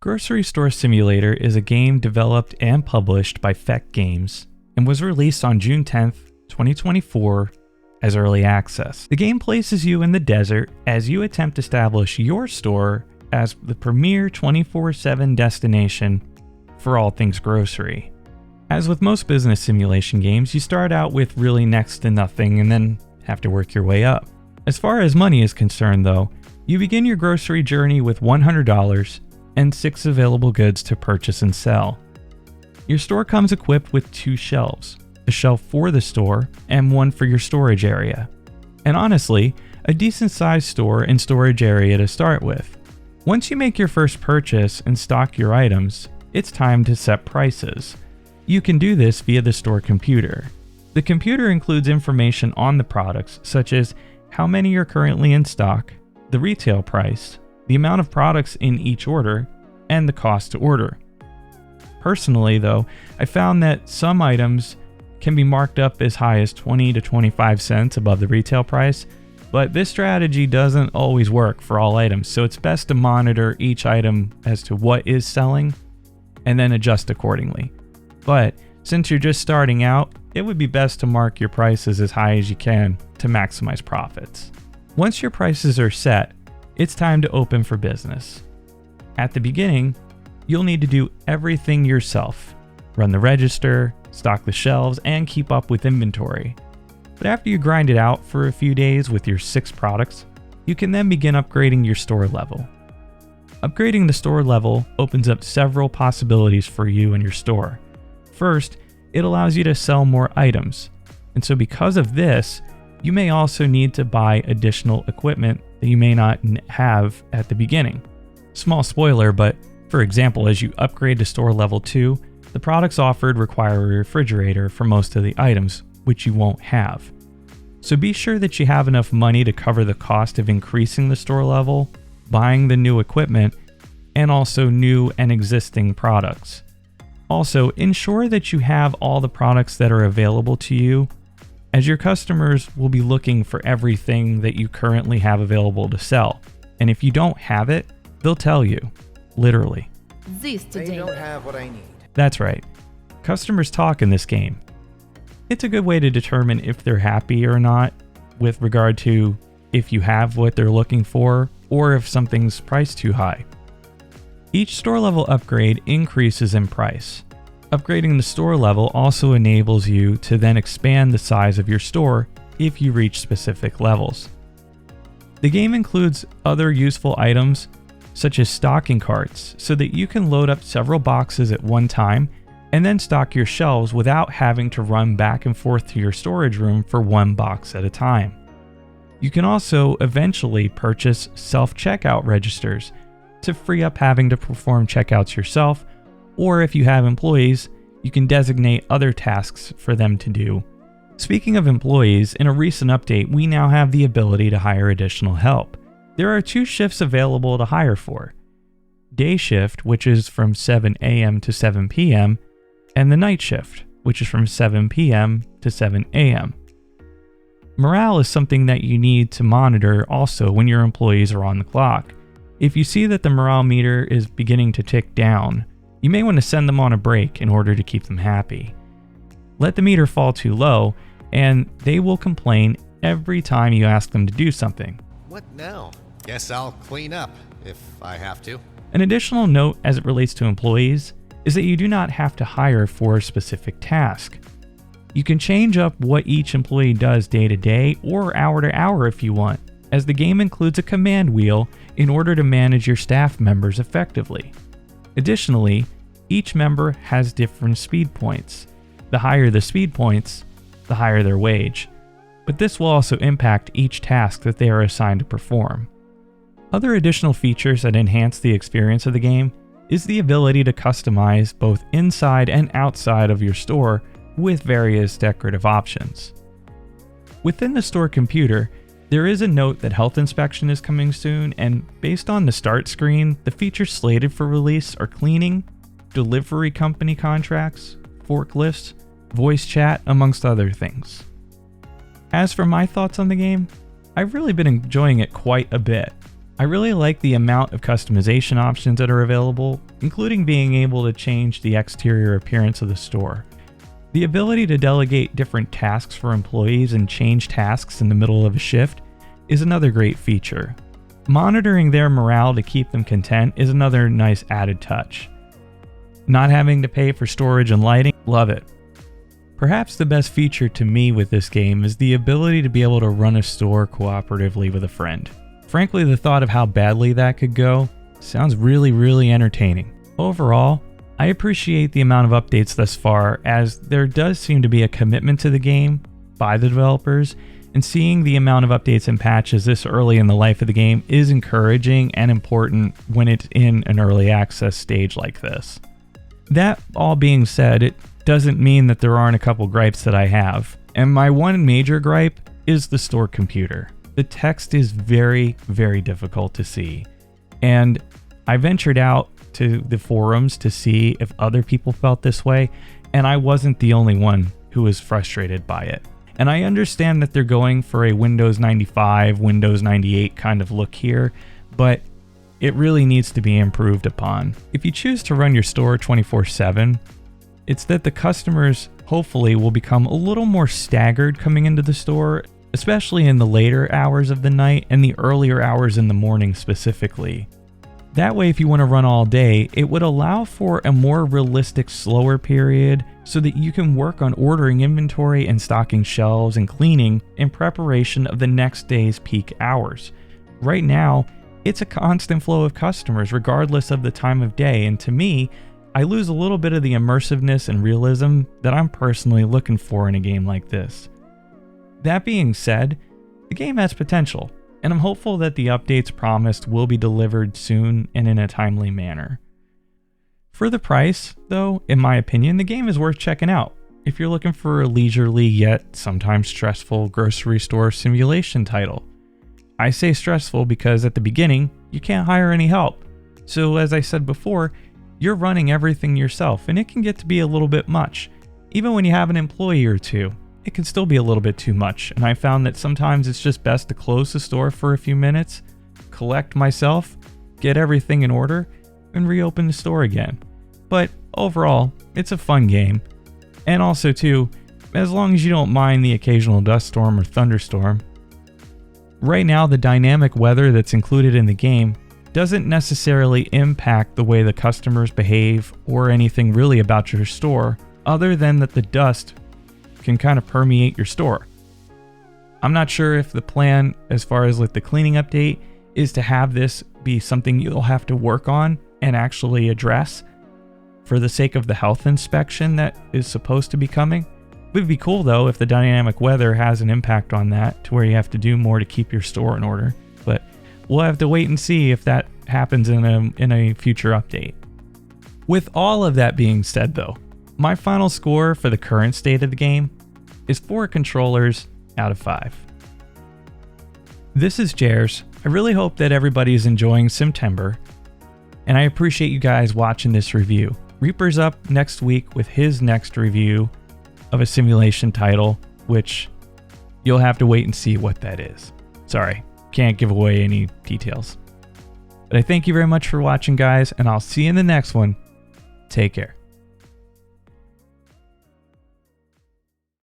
Grocery Store Simulator is a game developed and published by Feck Games and was released on June 10th, 2024 as early access. The game places you in the desert as you attempt to establish your store as the premier 24/7 destination for all things grocery. As with most business simulation games, you start out with really next to nothing and then have to work your way up. As far as money is concerned though, you begin your grocery journey with $100 and 6 available goods to purchase and sell. Your store comes equipped with 2 shelves, a shelf for the store and one for your storage area. And honestly, a decent sized store and storage area to start with. Once you make your first purchase and stock your items, it's time to set prices. You can do this via the store computer. The computer includes information on the products such as how many are currently in stock, the retail price, the amount of products in each order, and the cost to order. Personally though, I found that some items can be marked up as high as 20 to 25 cents above the retail price, but this strategy doesn't always work for all items, so it's best to monitor each item as to what is selling and then adjust accordingly. But since you're just starting out, it would be best to mark your prices as high as you can to maximize profits. Once your prices are set, it's time to open for business. At the beginning, you'll need to do everything yourself. Run the register, stock the shelves, and keep up with inventory. But after you grind it out for a few days with your 6 products, you can then begin upgrading your store level. Upgrading the store level opens up several possibilities for you and your store. First, it allows you to sell more items. And so because of this, you may also need to buy additional equipment that you may not have at the beginning. Small spoiler, but for example, as you upgrade to store level 2, the products offered require a refrigerator for most of the items, which you won't have. So be sure that you have enough money to cover the cost of increasing the store level, buying the new equipment, and also new and existing products. Also, ensure that you have all the products that are available to you, as your customers will be looking for everything that you currently have available to sell. And if you don't have it, they'll tell you, literally. They don't have what I need. That's right. Customers talk in this game. It's a good way to determine if they're happy or not with regard to if you have what they're looking for or if something's priced too high. Each store level upgrade increases in price. Upgrading the store level also enables you to then expand the size of your store if you reach specific levels. The game includes other useful items such as stocking carts so that you can load up several boxes at one time and then stock your shelves without having to run back and forth to your storage room for one box at a time. You can also eventually purchase self-checkout registers to free up having to perform checkouts yourself, or if you have employees, you can designate other tasks for them to do. Speaking of employees, in a recent update, we now have the ability to hire additional help. There are 2 shifts available to hire for. Day shift, which is from 7 a.m. to 7 p.m., and the night shift, which is from 7 p.m. to 7 a.m. Morale is something that you need to monitor also when your employees are on the clock. If you see that the morale meter is beginning to tick down, you may want to send them on a break in order to keep them happy. Let the meter fall too low, and they will complain every time you ask them to do something. What now? Guess I'll clean up if I have to. An additional note as it relates to employees is that you do not have to hire for a specific task. You can change up what each employee does day to day or hour to hour if you want, as the game includes a command wheel in order to manage your staff members effectively. Additionally, each member has different speed points. The higher the speed points, the higher their wage. But this will also impact each task that they are assigned to perform. Other additional features that enhance the experience of the game is the ability to customize both inside and outside of your store with various decorative options. Within the store computer, there is a note that health inspection is coming soon, and based on the start screen, the features slated for release are cleaning, delivery company contracts, forklifts, voice chat, amongst other things. As for my thoughts on the game, I've really been enjoying it quite a bit. I really like the amount of customization options that are available, including being able to change the exterior appearance of the store. The ability to delegate different tasks for employees and change tasks in the middle of a shift is another great feature. Monitoring their morale to keep them content is another nice added touch. Not having to pay for storage and lighting, love it. Perhaps the best feature to me with this game is the ability to be able to run a store cooperatively with a friend. Frankly, the thought of how badly that could go sounds really entertaining. Overall, I appreciate the amount of updates thus far, as there does seem to be a commitment to the game by the developers, and seeing the amount of updates and patches this early in the life of the game is encouraging and important when it's in an early access stage like this. That all being said, it doesn't mean that there aren't a couple gripes that I have, and my one major gripe is the store computer. The text is very difficult to see, and I ventured out to the forums to see if other people felt this way, and I wasn't the only one who was frustrated by it. And I understand that they're going for a Windows 95, Windows 98 kind of look here, but it really needs to be improved upon. If you choose to run your store 24/7, it's that the customers hopefully will become a little more staggered coming into the store, especially in the later hours of the night and the earlier hours in the morning specifically. That way, if you want to run all day, it would allow for a more realistic, slower period so that you can work on ordering inventory and stocking shelves and cleaning in preparation of the next day's peak hours. Right now, it's a constant flow of customers regardless of the time of day, and to me, I lose a little bit of the immersiveness and realism that I'm personally looking for in a game like this. That being said, the game has potential, and I'm hopeful that the updates promised will be delivered soon and in a timely manner. For the price, though, in my opinion, the game is worth checking out if you're looking for a leisurely yet sometimes stressful grocery store simulation title. I say stressful because at the beginning, you can't hire any help. So as I said before, you're running everything yourself, and it can get to be a little bit much. Even when you have an employee or two, it can still be a little bit too much, and I found that sometimes it's just best to close the store for a few minutes, collect myself, get everything in order, and reopen the store again. But overall, it's a fun game. And also too, as long as you don't mind the occasional dust storm or thunderstorm. Right now, the dynamic weather that's included in the game doesn't necessarily impact the way the customers behave or anything really about your store, other than that the dust can kind of permeate your store. I'm not sure if the plan as far as like the cleaning update is to have this be something you'll have to work on and actually address for the sake of the health inspection that is supposed to be coming. It would be cool though if the dynamic weather has an impact on that to where you have to do more to keep your store in order, but we'll have to wait and see if that happens in a future update. With all of that being said though, my final score for the current state of the game is 4 controllers out of 5. This is Jers. I really hope that everybody is enjoying September, and I appreciate you guys watching this review. Reaper's up next week with his next review of a simulation title, which you'll have to wait and see what that is. Sorry, can't give away any details. But I thank you very much for watching, guys, and I'll see you in the next one. Take care.